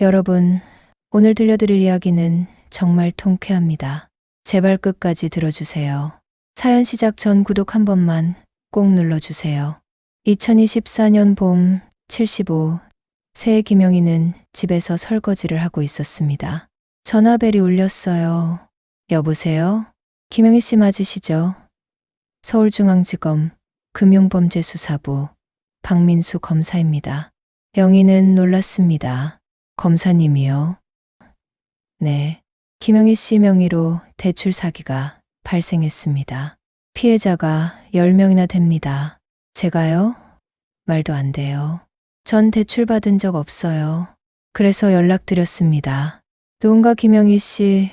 여러분, 오늘 들려드릴 이야기는 정말 통쾌합니다. 제발 끝까지 들어주세요. 사연 시작 전 구독 한 번만 꼭 눌러주세요. 2024년 봄 75, 새해 김영희는 집에서 설거지를 하고 있었습니다. 전화벨이 울렸어요. 여보세요? 김영희 씨 맞으시죠? 서울중앙지검 금융범죄수사부 박민수 검사입니다. 영희는 놀랐습니다. 검사님이요? 네. 김영희 씨 명의로 대출 사기가 발생했습니다. 피해자가 10명이나 됩니다. 제가요? 말도 안 돼요. 전 대출 받은 적 없어요. 그래서 연락드렸습니다. 누군가 김영희 씨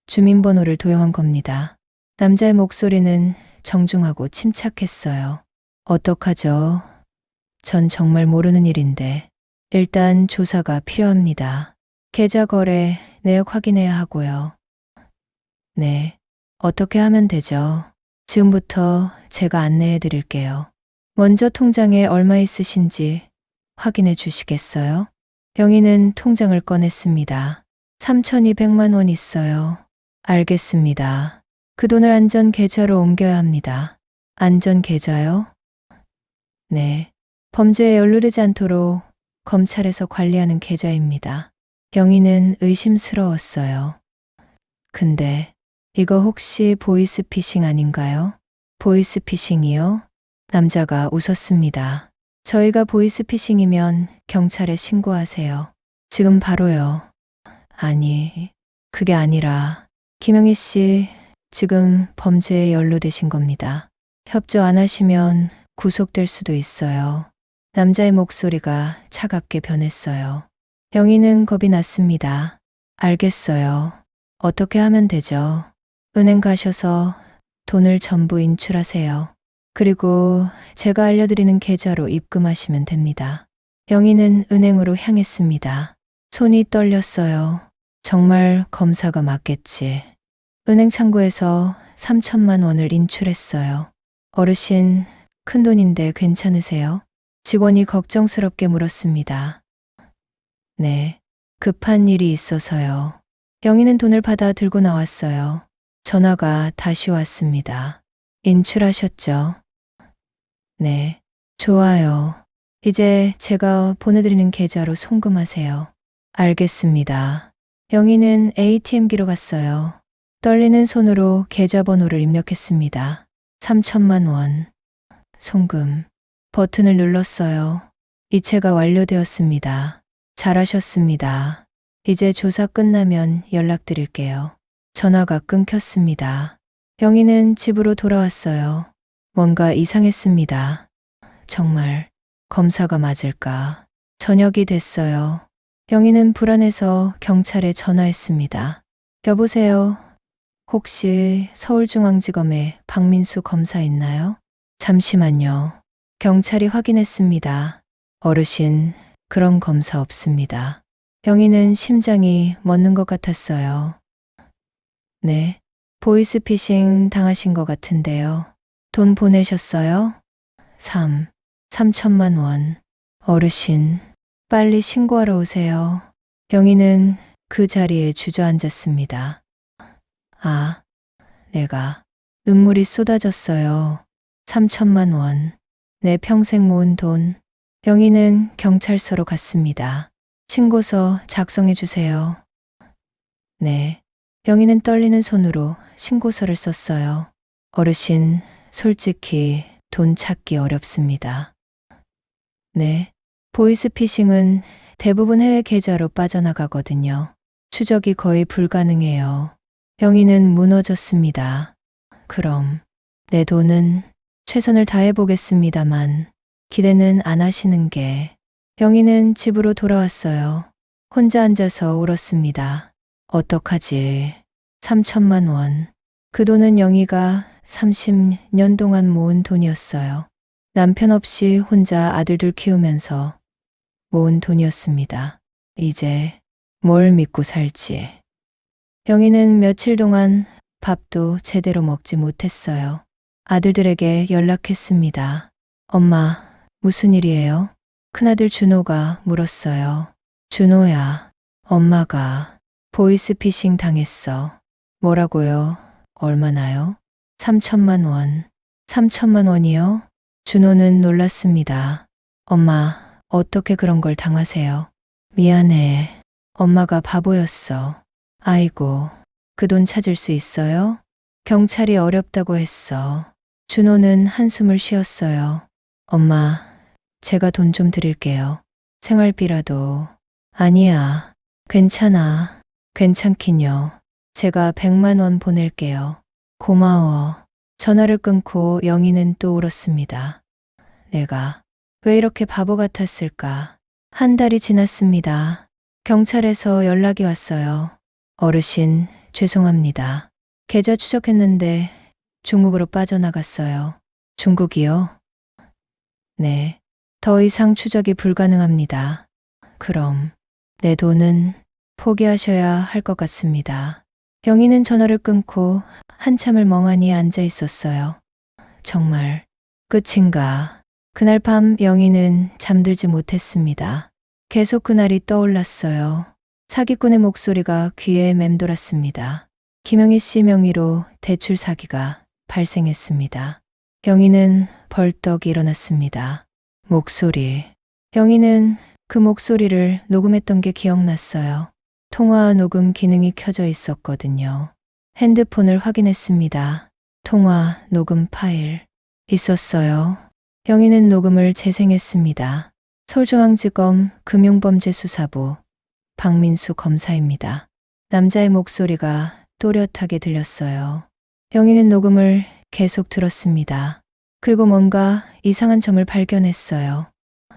주민번호를 도용한 겁니다. 남자의 목소리는 정중하고 침착했어요. 어떡하죠? 전 정말 모르는 일인데 일단 조사가 필요합니다. 계좌 거래 내역 확인해야 하고요. 네, 어떻게 하면 되죠? 지금부터 제가 안내해 드릴게요. 먼저 통장에 얼마 있으신지 확인해 주시겠어요? 영희는 통장을 꺼냈습니다. 3,200만 원 있어요. 알겠습니다. 그 돈을 안전 계좌로 옮겨야 합니다. 안전 계좌요? 네. 범죄에 연루되지 않도록 검찰에서 관리하는 계좌입니다. 영희는 의심스러웠어요. 근데 이거 혹시 보이스피싱 아닌가요? 보이스피싱이요? 남자가 웃었습니다. 저희가 보이스피싱이면 경찰에 신고하세요. 지금 바로요. 아니, 그게 아니라 김영희 씨 지금 범죄에 연루되신 겁니다. 협조 안 하시면 구속될 수도 있어요. 남자의 목소리가 차갑게 변했어요. 영희는 겁이 났습니다. 알겠어요. 어떻게 하면 되죠? 은행 가셔서 돈을 전부 인출하세요. 그리고 제가 알려드리는 계좌로 입금하시면 됩니다. 영희는 은행으로 향했습니다. 손이 떨렸어요. 정말 검사가 맞겠지. 은행 창구에서 3천만 원을 인출했어요. 어르신, 큰돈인데 괜찮으세요? 직원이 걱정스럽게 물었습니다. 네, 급한 일이 있어서요. 영희는 돈을 받아 들고 나왔어요. 전화가 다시 왔습니다. 인출하셨죠? 네, 좋아요. 이제 제가 보내드리는 계좌로 송금하세요. 알겠습니다. 영희는 ATM기로 갔어요. 떨리는 손으로 계좌번호를 입력했습니다. 3천만 원. 송금. 버튼을 눌렀어요. 이체가 완료되었습니다. 잘하셨습니다. 이제 조사 끝나면 연락드릴게요. 전화가 끊겼습니다. 영희는 집으로 돌아왔어요. 뭔가 이상했습니다. 정말 검사가 맞을까? 저녁이 됐어요. 영희는 불안해서 경찰에 전화했습니다. 여보세요? 혹시 서울중앙지검에 박민수 검사 있나요? 잠시만요. 경찰이 확인했습니다. 어르신, 그런 검사 없습니다. 영희는 심장이 멎는 것 같았어요. 네, 보이스피싱 당하신 것 같은데요. 돈 보내셨어요? 3천만 원. 어르신, 빨리 신고하러 오세요. 영희는 그 자리에 주저앉았습니다. 아, 내가 눈물이 쏟아졌어요. 3천만 원. 내 평생 모은 돈. 영희는 경찰서로 갔습니다. 신고서 작성해 주세요. 네. 영희는 떨리는 손으로 신고서를 썼어요. 어르신, 솔직히 돈 찾기 어렵습니다. 네. 보이스피싱은 대부분 해외 계좌로 빠져나가거든요. 추적이 거의 불가능해요. 영희는 무너졌습니다. 그럼 내 돈은 최선을 다해보겠습니다만 기대는 안 하시는 게. 영희는 집으로 돌아왔어요. 혼자 앉아서 울었습니다. 어떡하지? 3천만 원. 그 돈은 영희가 30년 동안 모은 돈이었어요. 남편 없이 혼자 아들들 키우면서 모은 돈이었습니다. 이제 뭘 믿고 살지. 영희는 며칠 동안 밥도 제대로 먹지 못했어요. 아들들에게 연락했습니다. 엄마, 무슨 일이에요? 큰아들 준호가 물었어요. 준호야, 엄마가 보이스피싱 당했어. 뭐라고요? 얼마나요? 3천만 원. 3천만 원이요? 준호는 놀랐습니다. 엄마, 어떻게 그런 걸 당하세요? 미안해. 엄마가 바보였어. 아이고, 그 돈 찾을 수 있어요? 경찰이 어렵다고 했어. 준호는 한숨을 쉬었어요. 엄마, 제가 돈 좀 드릴게요. 생활비라도. 아니야. 괜찮아. 괜찮긴요. 제가 100만 원 보낼게요. 고마워. 전화를 끊고 영희는 또 울었습니다. 내가 왜 이렇게 바보 같았을까? 한 달이 지났습니다. 경찰에서 연락이 왔어요. 어르신, 죄송합니다. 계좌 추적했는데 중국으로 빠져나갔어요. 중국이요? 네. 더 이상 추적이 불가능합니다. 그럼 내 돈은 포기하셔야 할 것 같습니다. 영희는 전화를 끊고 한참을 멍하니 앉아 있었어요. 정말 끝인가? 그날 밤 영희는 잠들지 못했습니다. 계속 그날이 떠올랐어요. 사기꾼의 목소리가 귀에 맴돌았습니다. 김영희 씨 명의로 대출 사기가 발생했습니다. 영희는 벌떡 일어났습니다. 목소리. 영희는 그 목소리를 녹음했던 게 기억났어요. 통화 녹음 기능이 켜져 있었거든요. 핸드폰을 확인했습니다. 통화 녹음 파일. 있었어요. 영희는 녹음을 재생했습니다. 서울중앙지검 금융범죄수사부 박민수 검사입니다. 남자의 목소리가 또렷하게 들렸어요. 영희는 녹음을 계속 들었습니다. 그리고 뭔가 이상한 점을 발견했어요.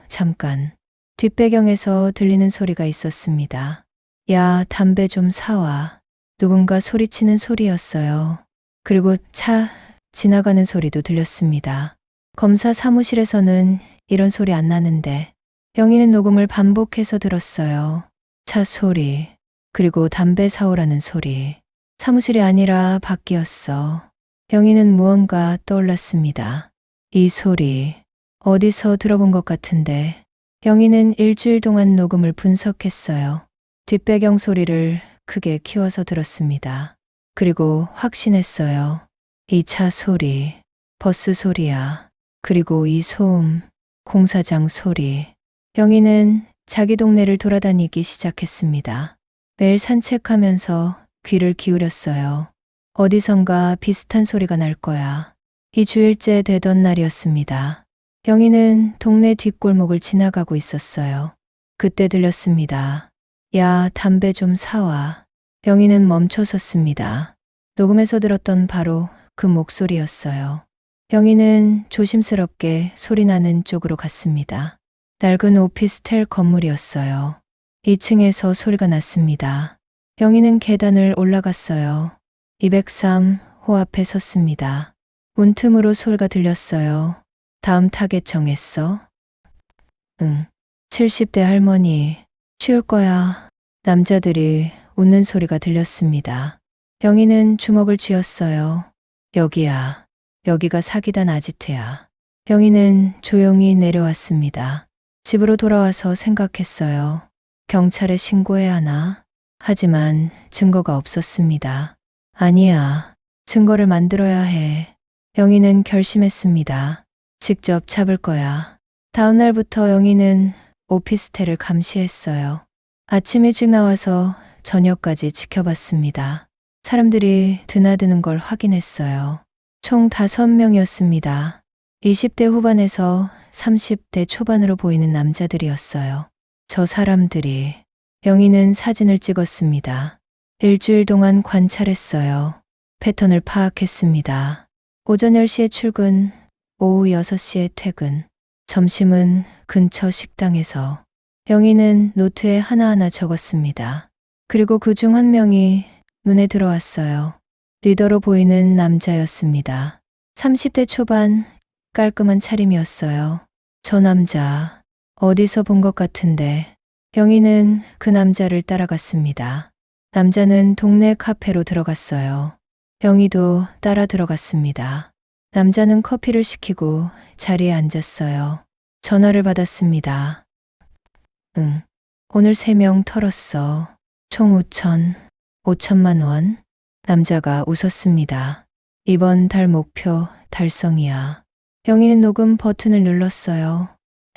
잠깐. 뒷배경에서 들리는 소리가 있었습니다. 야, 담배 좀 사와. 누군가 소리치는 소리였어요. 그리고 차 지나가는 소리도 들렸습니다. 검사 사무실에서는 이런 소리 안 나는데 영희는 녹음을 반복해서 들었어요. 차 소리, 그리고 담배 사오라는 소리. 사무실이 아니라 밖이었어. 영희는 무언가 떠올랐습니다. 이 소리, 어디서 들어본 것 같은데. 영희는 일주일 동안 녹음을 분석했어요. 뒷배경 소리를 크게 키워서 들었습니다. 그리고 확신했어요. 이 차 소리, 버스 소리야. 그리고 이 소음, 공사장 소리. 영희는 자기 동네를 돌아다니기 시작했습니다. 매일 산책하면서 귀를 기울였어요. 어디선가 비슷한 소리가 날 거야. 2주일째 되던 날이었습니다. 영희는 동네 뒷골목을 지나가고 있었어요. 그때 들렸습니다. 야, 담배 좀 사와. 영희는 멈춰 섰습니다. 녹음에서 들었던 바로 그 목소리였어요. 영희는 조심스럽게 소리나는 쪽으로 갔습니다. 낡은 오피스텔 건물이었어요. 2층에서 소리가 났습니다. 영희는 계단을 올라갔어요. 203호 앞에 섰습니다. 문틈으로 소리가 들렸어요. 다음 타겟 정했어? 응. 70대 할머니. 쉬울 거야. 남자들이 웃는 소리가 들렸습니다. 영희는 주먹을 쥐었어요. 여기야. 여기가 사기단 아지트야. 영희는 조용히 내려왔습니다. 집으로 돌아와서 생각했어요. 경찰에 신고해야 하나? 하지만 증거가 없었습니다. 아니야. 증거를 만들어야 해. 영희는 결심했습니다. 직접 잡을 거야. 다음 날부터 영희는 오피스텔을 감시했어요. 아침 일찍 나와서 저녁까지 지켜봤습니다. 사람들이 드나드는 걸 확인했어요. 총 5명이었습니다. 20대 후반에서 30대 초반으로 보이는 남자들이었어요. 저 사람들이. 영희는 사진을 찍었습니다. 일주일 동안 관찰했어요. 패턴을 파악했습니다. 오전 10시에 출근, 오후 6시에 퇴근. 점심은 근처 식당에서. 영희는 노트에 하나하나 적었습니다. 그리고 그중 한 명이 눈에 들어왔어요. 리더로 보이는 남자였습니다. 30대 초반, 깔끔한 차림이었어요. 저 남자, 어디서 본 것 같은데. 영희는 그 남자를 따라갔습니다. 남자는 동네 카페로 들어갔어요. 영희도 따라 들어갔습니다. 남자는 커피를 시키고 자리에 앉았어요. 전화를 받았습니다. 응, 오늘 3명 털었어. 총 5천만 원. 남자가 웃었습니다. 이번 달 목표 달성이야. 영희는 녹음 버튼을 눌렀어요.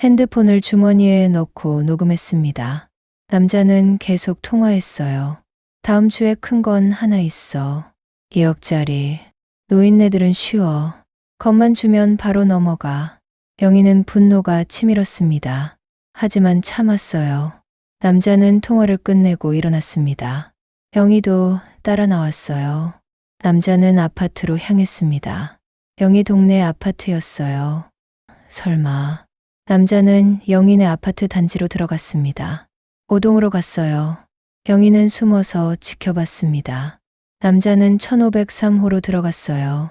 핸드폰을 주머니에 넣고 녹음했습니다. 남자는 계속 통화했어요. 다음 주에 큰 건 하나 있어. 2억짜리. 노인네들은 쉬워. 겁만 주면 바로 넘어가. 영희는 분노가 치밀었습니다. 하지만 참았어요. 남자는 통화를 끝내고 일어났습니다. 영희도 따라 나왔어요. 남자는 아파트로 향했습니다. 영희 동네 아파트였어요. 설마. 남자는 영희네 아파트 단지로 들어갔습니다. 5동으로 갔어요. 영희는 숨어서 지켜봤습니다. 남자는 1503호로 들어갔어요.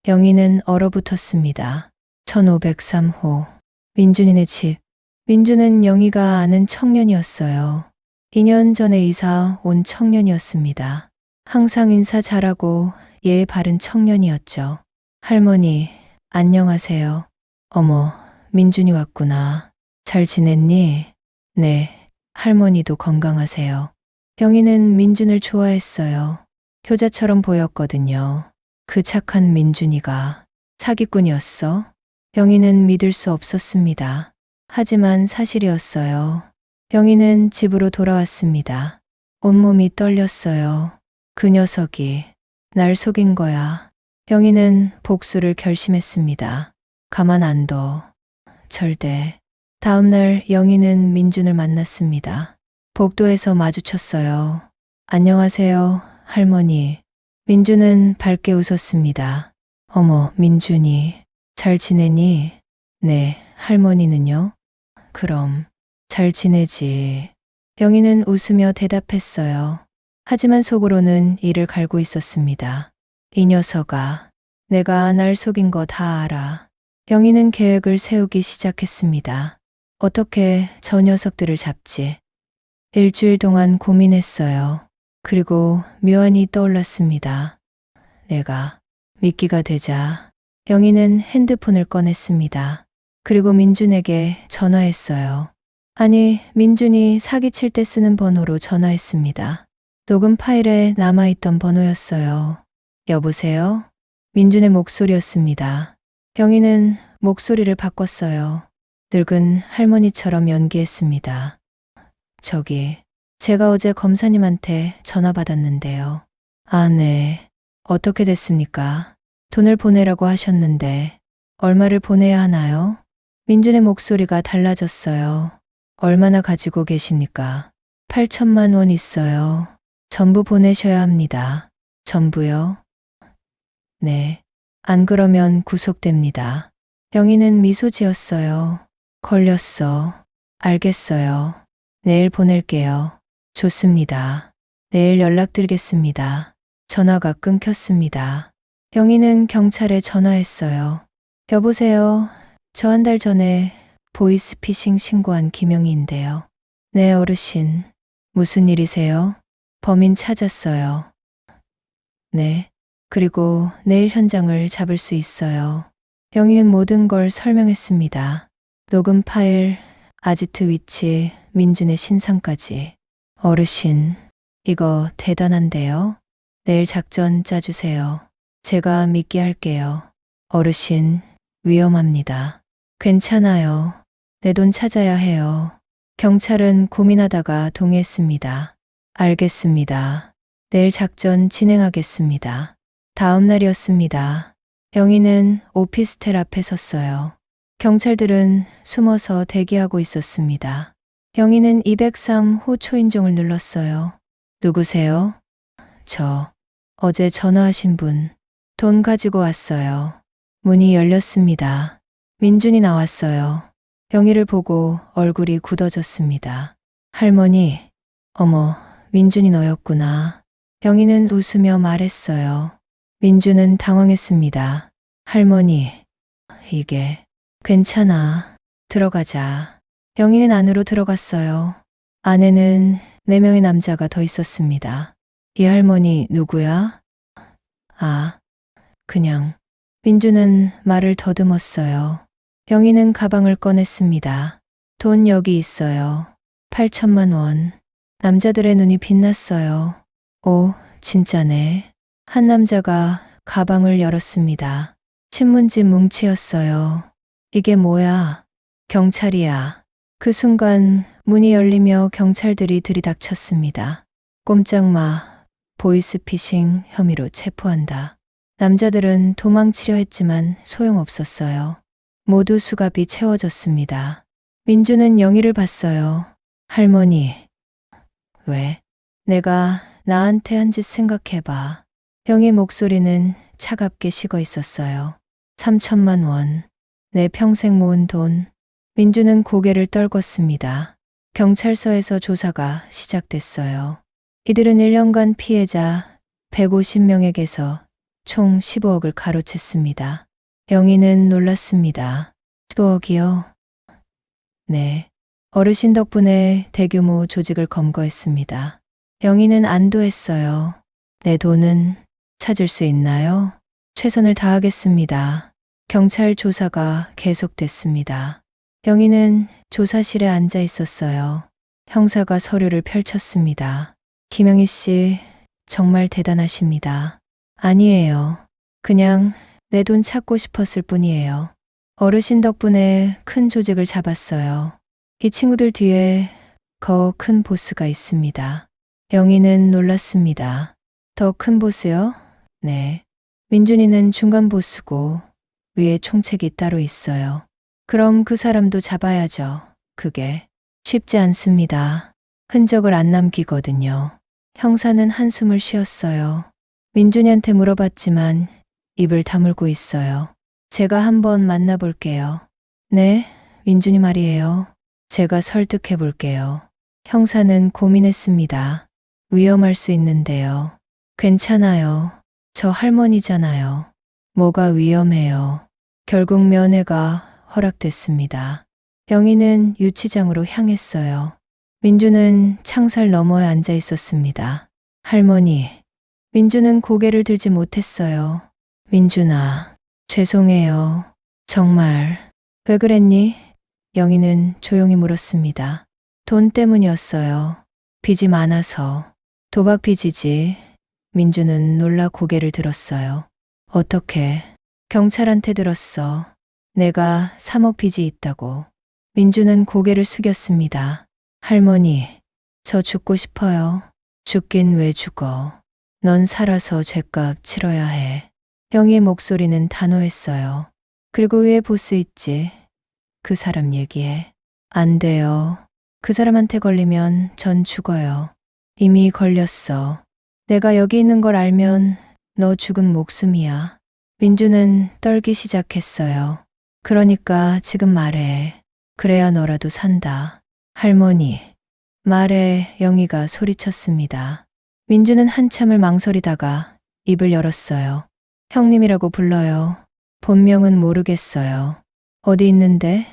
영희는 얼어붙었습니다. 1503호. 민준이네 집. 민준은 영희가 아는 청년이었어요. 2년 전에 이사 온 청년이었습니다. 항상 인사 잘하고 예의 바른 청년이었죠. 할머니, 안녕하세요. 어머, 민준이 왔구나. 잘 지냈니? 네, 할머니도 건강하세요. 영희는 민준을 좋아했어요. 효자처럼 보였거든요. 그 착한 민준이가 사기꾼이었어? 영희는 믿을 수 없었습니다. 하지만 사실이었어요. 영희는 집으로 돌아왔습니다. 온몸이 떨렸어요. 그 녀석이 날 속인 거야. 영희는 복수를 결심했습니다. 가만 안 둬. 절대. 다음 날 영희는 민준을 만났습니다. 복도에서 마주쳤어요. 안녕하세요, 할머니. 민준은 밝게 웃었습니다. 어머, 민준이. 잘 지내니? 네, 할머니는요? 그럼, 잘 지내지. 영희는 웃으며 대답했어요. 하지만 속으로는 이를 갈고 있었습니다. 이 녀석아, 내가 날 속인 거 다 알아. 영희는 계획을 세우기 시작했습니다. 어떻게 저 녀석들을 잡지? 일주일 동안 고민했어요. 그리고 묘안이 떠올랐습니다. 내가 미끼가 되자. 영희는 핸드폰을 꺼냈습니다. 그리고 민준에게 전화했어요. 아니, 민준이 사기칠 때 쓰는 번호로 전화했습니다. 녹음 파일에 남아있던 번호였어요. 여보세요? 민준의 목소리였습니다. 영희는 목소리를 바꿨어요. 늙은 할머니처럼 연기했습니다. 저기, 제가 어제 검사님한테 전화 받았는데요. 아, 네. 어떻게 됐습니까? 돈을 보내라고 하셨는데, 얼마를 보내야 하나요? 민준의 목소리가 달라졌어요. 얼마나 가지고 계십니까? 8천만 원 있어요. 전부 보내셔야 합니다. 전부요? 네. 안 그러면 구속됩니다. 영희는 미소 지었어요. 걸렸어. 알겠어요. 내일 보낼게요. 좋습니다. 내일 연락드리겠습니다. 전화가 끊겼습니다. 영희는 경찰에 전화했어요. 여보세요. 저 한 달 전에 보이스피싱 신고한 김영희인데요. 네, 어르신. 무슨 일이세요? 범인 찾았어요. 네. 그리고 내일 현장을 잡을 수 있어요. 영희는 모든 걸 설명했습니다. 녹음 파일, 아지트 위치, 민준의 신상까지. 어르신, 이거 대단한데요? 내일 작전 짜주세요. 제가 믿게 할게요. 어르신, 위험합니다. 괜찮아요. 내 돈 찾아야 해요. 경찰은 고민하다가 동의했습니다. 알겠습니다. 내일 작전 진행하겠습니다. 다음 날이었습니다. 영희는 오피스텔 앞에 섰어요. 경찰들은 숨어서 대기하고 있었습니다. 영희는 203호 초인종을 눌렀어요. 누구세요? 저, 어제 전화하신 분. 돈 가지고 왔어요. 문이 열렸습니다. 민준이 나왔어요. 영희를 보고 얼굴이 굳어졌습니다. 할머니, 어머, 민준이 너였구나. 영희는 웃으며 말했어요. 민준은 당황했습니다. 할머니, 이게 괜찮아. 들어가자. 영희는 안으로 들어갔어요. 안에는 4명의 남자가 더 있었습니다. 이 할머니 누구야? 아, 그냥. 민준은 말을 더듬었어요. 영희는 가방을 꺼냈습니다. 돈 여기 있어요. 8천만 원. 남자들의 눈이 빛났어요. 오, 진짜네. 한 남자가 가방을 열었습니다. 신문지 뭉치였어요. 이게 뭐야? 경찰이야. 그 순간 문이 열리며 경찰들이 들이닥쳤습니다. 꼼짝 마. 보이스피싱 혐의로 체포한다. 남자들은 도망치려 했지만 소용없었어요. 모두 수갑이 채워졌습니다. 민주는 영희를 봤어요. 할머니. 왜? 내가 나한테 한 짓 생각해봐. 영희 목소리는 차갑게 식어 있었어요. 3천만 원. 내 평생 모은 돈. 민주는 고개를 떨궜습니다. 경찰서에서 조사가 시작됐어요. 이들은 1년간 피해자 150명에게서 총 15억을 가로챘습니다. 영희는 놀랐습니다. 15억이요? 네. 어르신 덕분에 대규모 조직을 검거했습니다. 영희는 안도했어요. 내 돈은 찾을 수 있나요? 최선을 다하겠습니다. 경찰 조사가 계속됐습니다. 영희는 조사실에 앉아 있었어요. 형사가 서류를 펼쳤습니다. 김영희 씨, 정말 대단하십니다. 아니에요. 그냥 내 돈 찾고 싶었을 뿐이에요. 어르신 덕분에 큰 조직을 잡았어요. 이 친구들 뒤에 더 큰 보스가 있습니다. 영희는 놀랐습니다. 더 큰 보스요? 네. 민준이는 중간 보스고 위에 총책이 따로 있어요. 그럼 그 사람도 잡아야죠. 그게 쉽지 않습니다. 흔적을 안 남기거든요. 형사는 한숨을 쉬었어요. 민준이한테 물어봤지만 입을 다물고 있어요. 제가 한번 만나볼게요. 네, 민준이 말이에요. 제가 설득해 볼게요. 형사는 고민했습니다. 위험할 수 있는데요. 괜찮아요. 저 할머니잖아요. 뭐가 위험해요. 결국 면회가 허락됐습니다. 영희는 유치장으로 향했어요. 민주는 창살 너머에 앉아 있었습니다. 할머니. 민주는 고개를 들지 못했어요. 민준아, 죄송해요. 정말. 왜 그랬니? 영희는 조용히 물었습니다. 돈 때문이었어요. 빚이 많아서. 도박 빚이지. 민주는 놀라 고개를 들었어요. 어떻게? 경찰한테 들었어. 내가 3억 빚이 있다고. 민주는 고개를 숙였습니다. 할머니, 저 죽고 싶어요. 죽긴 왜 죽어. 넌 살아서 죗값 치러야 해. 영희의 목소리는 단호했어요. 그리고 위에 보스 있지. 그 사람 얘기해. 안 돼요. 그 사람한테 걸리면 전 죽어요. 이미 걸렸어. 내가 여기 있는 걸 알면 너 죽은 목숨이야. 민주는 떨기 시작했어요. 그러니까 지금 말해. 그래야 너라도 산다. 할머니. 말해. 영희가 소리쳤습니다. 민주는 한참을 망설이다가 입을 열었어요. 형님이라고 불러요. 본명은 모르겠어요. 어디 있는데?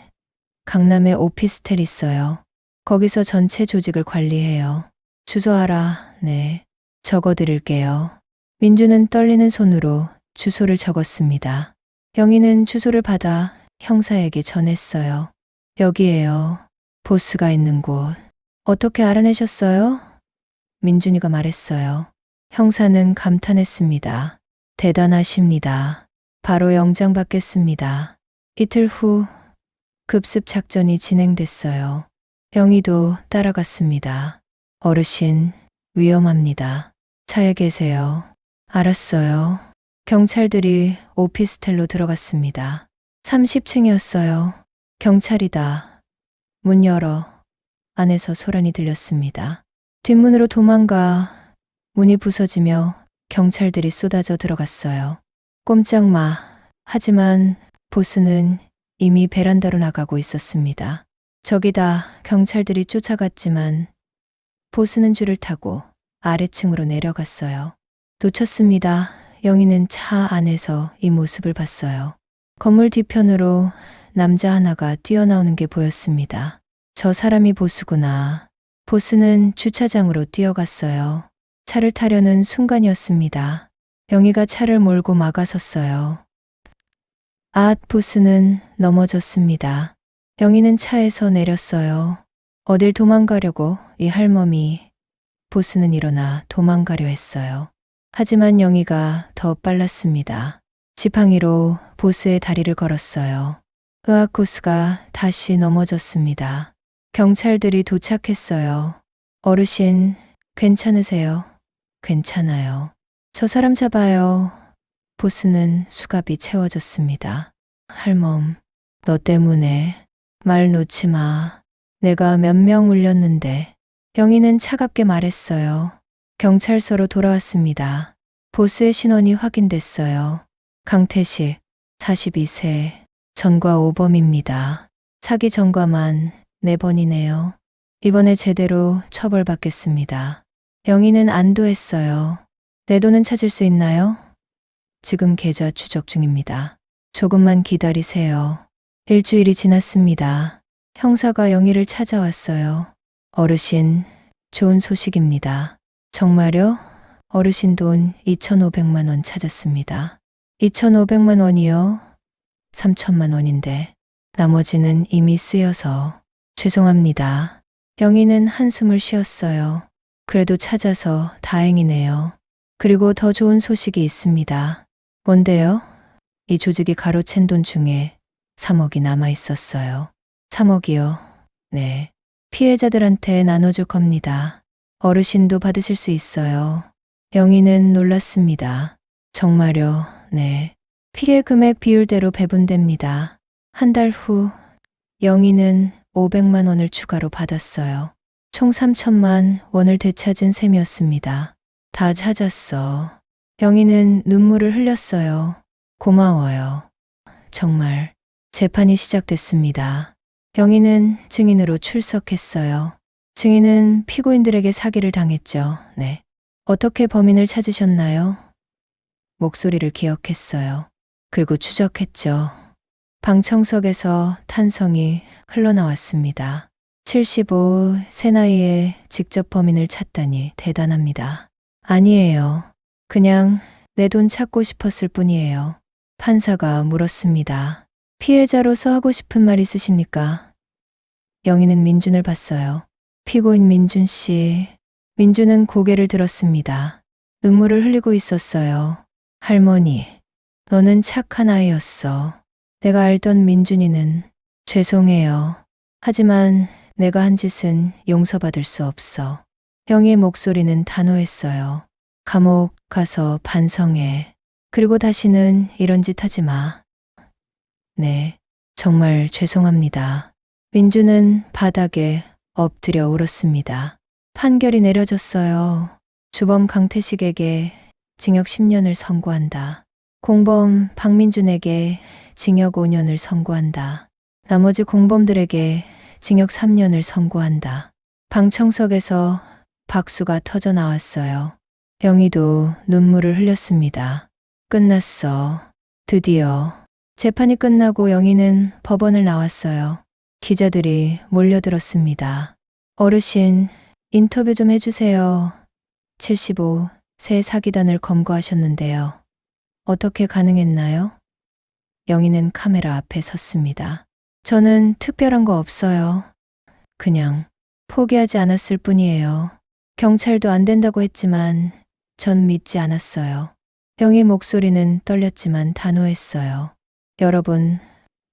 강남에 오피스텔 있어요. 거기서 전체 조직을 관리해요. 주소 알아. 네. 적어드릴게요. 민주는 떨리는 손으로 주소를 적었습니다. 영희는 주소를 받아 형사에게 전했어요. 여기에요. 보스가 있는 곳. 어떻게 알아내셨어요? 민준이가 말했어요. 형사는 감탄했습니다. 대단하십니다. 바로 영장 받겠습니다. 이틀 후 급습 작전이 진행됐어요. 영희도 따라갔습니다. 어르신, 위험합니다. 차에 계세요. 알았어요. 경찰들이 오피스텔로 들어갔습니다. 30층이었어요. 경찰이다. 문 열어. 안에서 소란이 들렸습니다. 뒷문으로 도망가. 문이 부서지며 경찰들이 쏟아져 들어갔어요. 꼼짝 마. 하지만 보스는 이미 베란다로 나가고 있었습니다. 저기다. 경찰들이 쫓아갔지만 보스는 줄을 타고 아래층으로 내려갔어요. 놓쳤습니다. 영희는 차 안에서 이 모습을 봤어요. 건물 뒤편으로 남자 하나가 뛰어나오는 게 보였습니다. 저 사람이 보스구나. 보스는 주차장으로 뛰어갔어요. 차를 타려는 순간이었습니다. 영희가 차를 몰고 막아섰어요. 보스는 넘어졌습니다. 영희는 차에서 내렸어요. 어딜 도망가려고 이 할멈이 보스는 일어나 도망가려 했어요. 하지만 영희가 더 빨랐습니다. 지팡이로 보스의 다리를 걸었어요. 의학 고수가 다시 넘어졌습니다. 경찰들이 도착했어요. 어르신, 괜찮으세요? 괜찮아요. 저 사람 잡아요. 보스는 수갑이 채워졌습니다. 할멈, 너 때문에 말 놓지 마. 내가 몇 명 울렸는데. 영희는 차갑게 말했어요. 경찰서로 돌아왔습니다. 보스의 신원이 확인됐어요. 강태식, 42세, 전과 5범입니다. 사기 전과만 4번이네요. 이번에 제대로 처벌받겠습니다. 영희는 안도했어요. 내 돈은 찾을 수 있나요? 지금 계좌 추적 중입니다. 조금만 기다리세요. 일주일이 지났습니다. 형사가 영희를 찾아왔어요. 어르신, 좋은 소식입니다. 정말요? 어르신 돈 2,500만 원 찾았습니다. 2,500만 원이요? 3천만 원인데 나머지는 이미 쓰여서 죄송합니다. 영희는 한숨을 쉬었어요. 그래도 찾아서 다행이네요. 그리고 더 좋은 소식이 있습니다. 뭔데요? 이 조직이 가로챈 돈 중에 3억이 남아 있었어요. 3억이요? 네. 피해자들한테 나눠줄 겁니다. 어르신도 받으실 수 있어요. 영희는 놀랐습니다. 정말요? 네. 피해 금액 비율대로 배분됩니다. 한 달 후 영희는 500만 원을 추가로 받았어요. 총 3천만 원을 되찾은 셈이었습니다. 다 찾았어. 영희는 눈물을 흘렸어요. 고마워요. 정말. 재판이 시작됐습니다. 영희는 증인으로 출석했어요. 증인은 피고인들에게 사기를 당했죠. 네. 어떻게 범인을 찾으셨나요? 목소리를 기억했어요. 그리고 추적했죠. 방청석에서 탄성이 흘러나왔습니다. 75 세 나이에 직접 범인을 찾다니 대단합니다. 아니에요. 그냥 내 돈 찾고 싶었을 뿐이에요. 판사가 물었습니다. 피해자로서 하고 싶은 말 있으십니까? 영희는 민준을 봤어요. 피고인 민준 씨. 민준은 고개를 들었습니다. 눈물을 흘리고 있었어요. 할머니, 너는 착한 아이였어. 내가 알던 민준이는 죄송해요. 하지만 내가 한 짓은 용서받을 수 없어. 영희의 목소리는 단호했어요. 감옥 가서 반성해. 그리고 다시는 이런 짓 하지 마. 네, 정말 죄송합니다. 민준은 바닥에 엎드려 울었습니다. 판결이 내려졌어요. 주범 강태식에게 징역 10년을 선고한다. 공범 박민준에게 징역 5년을 선고한다. 나머지 공범들에게 징역 3년을 선고한다. 방청석에서 박수가 터져 나왔어요. 영희도 눈물을 흘렸습니다. 끝났어. 드디어. 재판이 끝나고 영희는 법원을 나왔어요. 기자들이 몰려들었습니다. 어르신, 인터뷰 좀 해주세요. 75 세 사기단을 검거하셨는데요. 어떻게 가능했나요? 영희는 카메라 앞에 섰습니다. 저는 특별한 거 없어요. 그냥 포기하지 않았을 뿐이에요. 경찰도 안 된다고 했지만 전 믿지 않았어요. 영희 목소리는 떨렸지만 단호했어요. 여러분,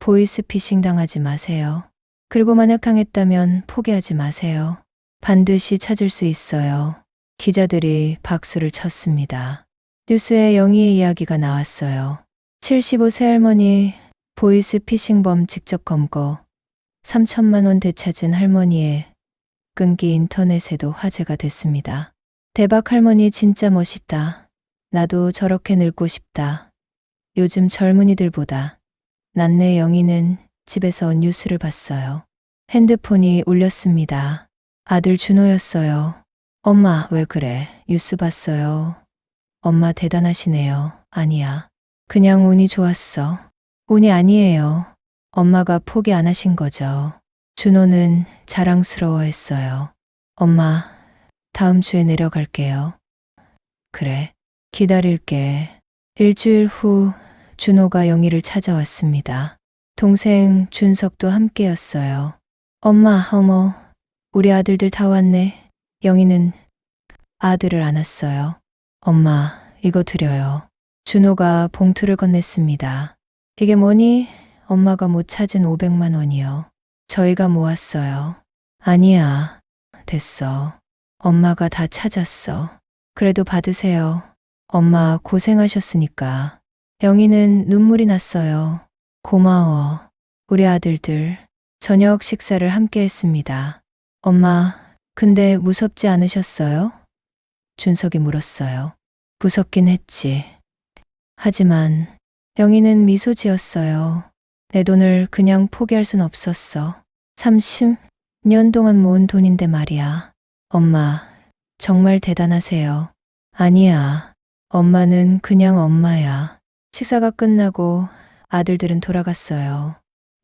보이스피싱 당하지 마세요. 그리고 만약 당했다면 포기하지 마세요. 반드시 찾을 수 있어요. 기자들이 박수를 쳤습니다. 뉴스에 영희의 이야기가 나왔어요. 75세 할머니 보이스피싱범 직접 검거. 3천만 원 되찾은 할머니의 끈기 인터넷에도 화제가 됐습니다. 대박 할머니 진짜 멋있다. 나도 저렇게 늙고 싶다. 요즘 젊은이들보다 낫네. 영희는 집에서 뉴스를 봤어요. 핸드폰이 울렸습니다. 아들 준호였어요. 엄마, 왜 그래? 뉴스 봤어요. 엄마 대단하시네요. 아니야. 그냥 운이 좋았어. 운이 아니에요. 엄마가 포기 안 하신 거죠. 준호는 자랑스러워했어요. 엄마, 다음 주에 내려갈게요. 그래, 기다릴게. 일주일 후 준호가 영희를 찾아왔습니다. 동생 준석도 함께였어요. 엄마, 어머, 우리 아들들 다 왔네. 영희는 아들을 안았어요. 엄마, 이거 드려요. 준호가 봉투를 건넸습니다. 이게 뭐니? 엄마가 못 찾은 500만 원이요. 저희가 모았어요. 아니야. 됐어. 엄마가 다 찾았어. 그래도 받으세요. 엄마 고생하셨으니까. 영희는 눈물이 났어요. 고마워. 우리 아들들. 저녁 식사를 함께 했습니다. 엄마, 근데 무섭지 않으셨어요? 준석이 물었어요. 무섭긴 했지. 하지만 영희는 미소 지었어요. 내 돈을 그냥 포기할 순 없었어. 30년 동안 모은 돈인데 말이야. 엄마, 정말 대단하세요. 아니야. 엄마는 그냥 엄마야. 식사가 끝나고 아들들은 돌아갔어요.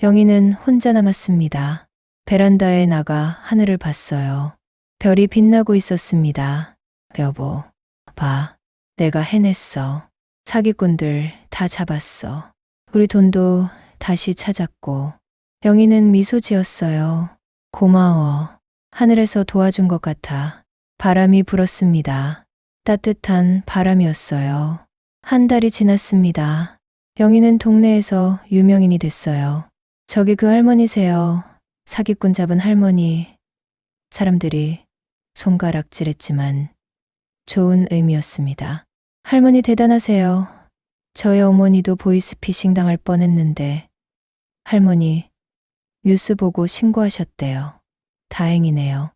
영희는 혼자 남았습니다. 베란다에 나가 하늘을 봤어요. 별이 빛나고 있었습니다. 여보, 봐. 내가 해냈어. 사기꾼들 다 잡았어. 우리 돈도 다시 찾았고. 영희는 미소 지었어요. 고마워. 하늘에서 도와준 것 같아. 바람이 불었습니다. 따뜻한 바람이었어요. 한 달이 지났습니다. 영희는 동네에서 유명인이 됐어요. 저기 그 할머니세요. 사기꾼 잡은 할머니. 사람들이 손가락질했지만 좋은 의미였습니다. 할머니 대단하세요. 저희 어머니도 보이스피싱 당할 뻔했는데 할머니 뉴스 보고 신고하셨대요. 다행이네요.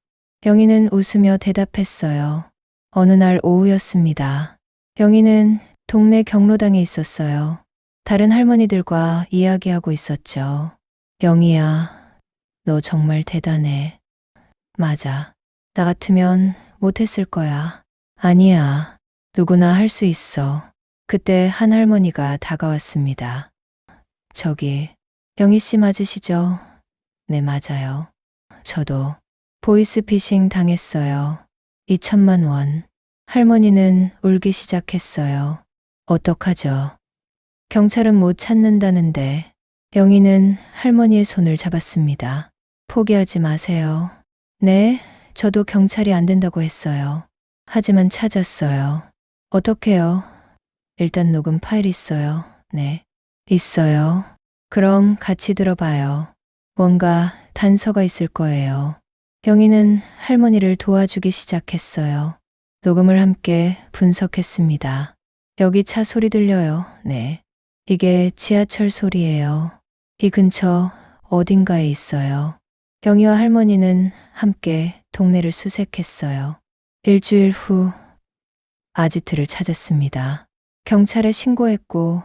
영희는 웃으며 대답했어요. 어느 날 오후였습니다. 영희는 동네 경로당에 있었어요. 다른 할머니들과 이야기하고 있었죠. 영희야, 너 정말 대단해. 맞아. 나 같으면 못했을 거야. 아니야. 누구나 할 수 있어. 그때 한 할머니가 다가왔습니다. 저기, 영희 씨 맞으시죠? 네, 맞아요. 저도 보이스피싱 당했어요. 2천만 원. 할머니는 울기 시작했어요. 어떡하죠? 경찰은 못 찾는다는데. 영희는 할머니의 손을 잡았습니다. 포기하지 마세요. 네, 저도 경찰이 안 된다고 했어요. 하지만 찾았어요. 어떡해요? 일단 녹음 파일 있어요. 네, 있어요. 그럼 같이 들어봐요. 뭔가 단서가 있을 거예요. 영희는 할머니를 도와주기 시작했어요. 녹음을 함께 분석했습니다. 여기 차 소리 들려요. 네. 이게 지하철 소리예요. 이 근처 어딘가에 있어요. 영희와 할머니는 함께 동네를 수색했어요. 일주일 후 아지트를 찾았습니다. 경찰에 신고했고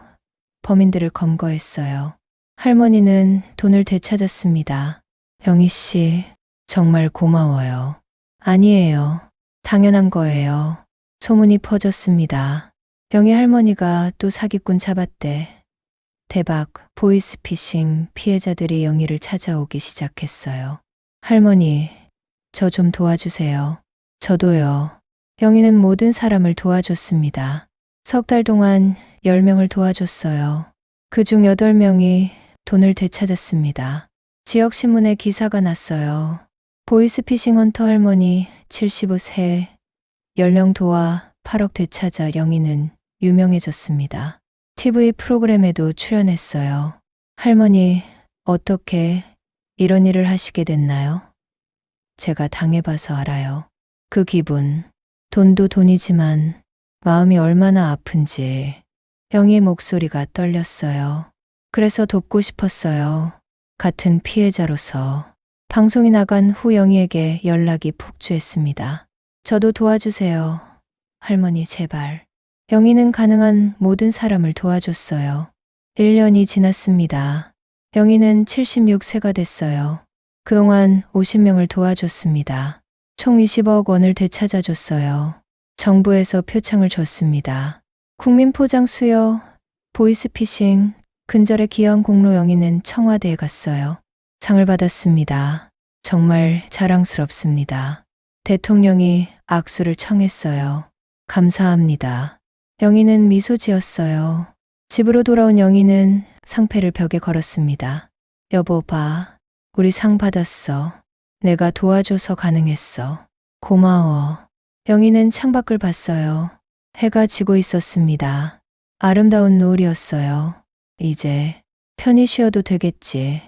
범인들을 검거했어요. 할머니는 돈을 되찾았습니다. 영희 씨, 정말 고마워요. 아니에요. 당연한 거예요. 소문이 퍼졌습니다. 영희 할머니가 또 사기꾼 잡았대. 대박, 보이스피싱 피해자들이 영희를 찾아오기 시작했어요. 할머니, 저 좀 도와주세요. 저도요. 영희는 모든 사람을 도와줬습니다. 석 달 동안 10명을 도와줬어요. 그중 8명이 돈을 되찾았습니다. 지역신문에 기사가 났어요. 보이스피싱 헌터 할머니 75세 10명 도와 8억 되찾아 영희는 유명해졌습니다. TV 프로그램에도 출연했어요. 할머니, 어떻게 이런 일을 하시게 됐나요? 제가 당해봐서 알아요. 그 기분, 돈도 돈이지만 마음이 얼마나 아픈지. 영희의 목소리가 떨렸어요. 그래서 돕고 싶었어요. 같은 피해자로서. 방송이 나간 후 영희에게 연락이 폭주했습니다. 저도 도와주세요. 할머니 제발. 영희는 가능한 모든 사람을 도와줬어요. 1년이 지났습니다. 영희는 76세가 됐어요. 그동안 50명을 도와줬습니다. 총 20억 원을 되찾아줬어요. 정부에서 표창을 줬습니다. 국민포장 수여, 보이스피싱, 근절에 기여한 공로 영희는 청와대에 갔어요. 상을 받았습니다. 정말 자랑스럽습니다. 대통령이 악수를 청했어요. 감사합니다. 영희는 미소 지었어요. 집으로 돌아온 영희는 상패를 벽에 걸었습니다. 여보 봐, 우리 상 받았어. 내가 도와줘서 가능했어. 고마워. 영희는 창밖을 봤어요. 해가 지고 있었습니다. 아름다운 노을이었어요. 이제 편히 쉬어도 되겠지.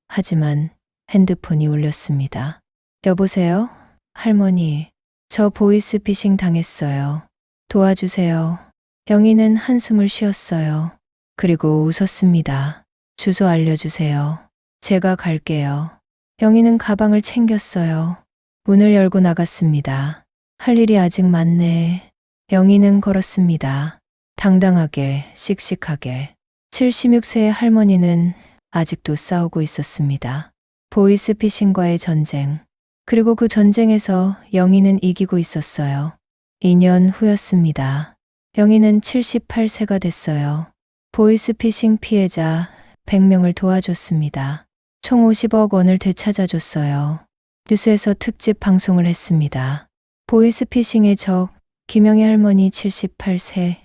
하지만 핸드폰이 울렸습니다. 여보세요? 할머니, 저 보이스피싱 당했어요. 도와주세요. 영희는 한숨을 쉬었어요. 그리고 웃었습니다. 주소 알려주세요. 제가 갈게요. 영희는 가방을 챙겼어요. 문을 열고 나갔습니다. 할 일이 아직 많네. 영희는 걸었습니다. 당당하게, 씩씩하게. 76세의 할머니는 아직도 싸우고 있었습니다. 보이스피싱과의 전쟁. 그리고 그 전쟁에서 영희는 이기고 있었어요. 2년 후였습니다. 영희는 78세가 됐어요. 보이스피싱 피해자 100명을 도와줬습니다. 총 50억 원을 되찾아줬어요. 뉴스에서 특집 방송을 했습니다. 보이스피싱의 적 김영희 할머니 78세.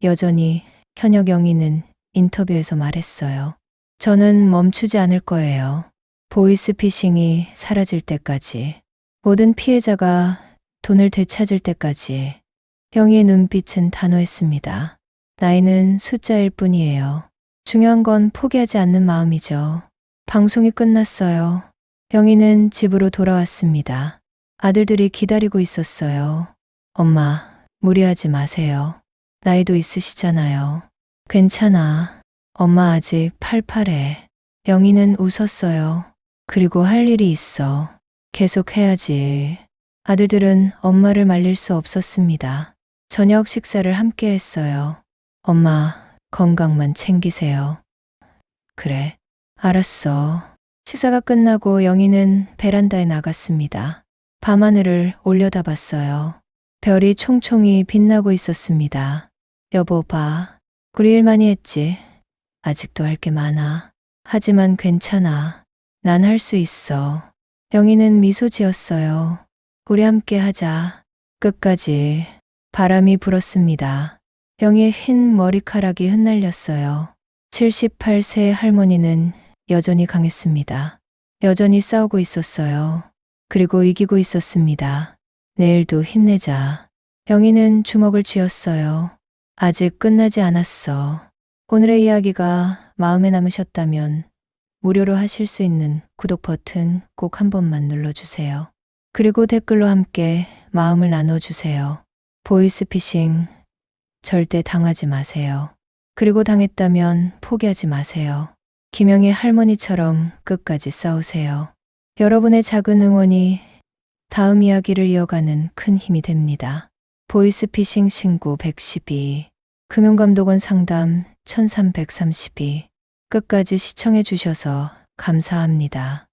여전히 현역 영희는 인터뷰에서 말했어요. 저는 멈추지 않을 거예요. 보이스피싱이 사라질 때까지. 모든 피해자가 돈을 되찾을 때까지. 영희의 눈빛은 단호했습니다. 나이는 숫자일 뿐이에요. 중요한 건 포기하지 않는 마음이죠. 방송이 끝났어요. 영희는 집으로 돌아왔습니다. 아들들이 기다리고 있었어요. 엄마, 무리하지 마세요. 나이도 있으시잖아요. 괜찮아. 엄마 아직 팔팔해. 영희는 웃었어요. 그리고 할 일이 있어. 계속 해야지. 아들들은 엄마를 말릴 수 없었습니다. 저녁 식사를 함께 했어요. 엄마, 건강만 챙기세요. 그래, 알았어. 식사가 끝나고 영희는 베란다에 나갔습니다. 밤하늘을 올려다봤어요. 별이 총총히 빛나고 있었습니다. 여보 봐. 우리 일 많이 했지. 아직도 할 게 많아. 하지만 괜찮아. 난 할 수 있어. 영희는 미소 지었어요. 우리 함께 하자. 끝까지. 바람이 불었습니다. 영희의 흰 머리카락이 흩날렸어요. 78세의 할머니는 여전히 강했습니다. 여전히 싸우고 있었어요. 그리고 이기고 있었습니다. 내일도 힘내자. 영희는 주먹을 쥐었어요. 아직 끝나지 않았어. 오늘의 이야기가 마음에 남으셨다면 무료로 하실 수 있는 구독 버튼 꼭 한 번만 눌러주세요. 그리고 댓글로 함께 마음을 나눠주세요. 보이스피싱 절대 당하지 마세요. 그리고 당했다면 포기하지 마세요. 김영희 할머니처럼 끝까지 싸우세요. 여러분의 작은 응원이 다음 이야기를 이어가는 큰 힘이 됩니다. 보이스피싱 신고 112, 금융감독원 상담 1332. 끝까지 시청해 주셔서 감사합니다.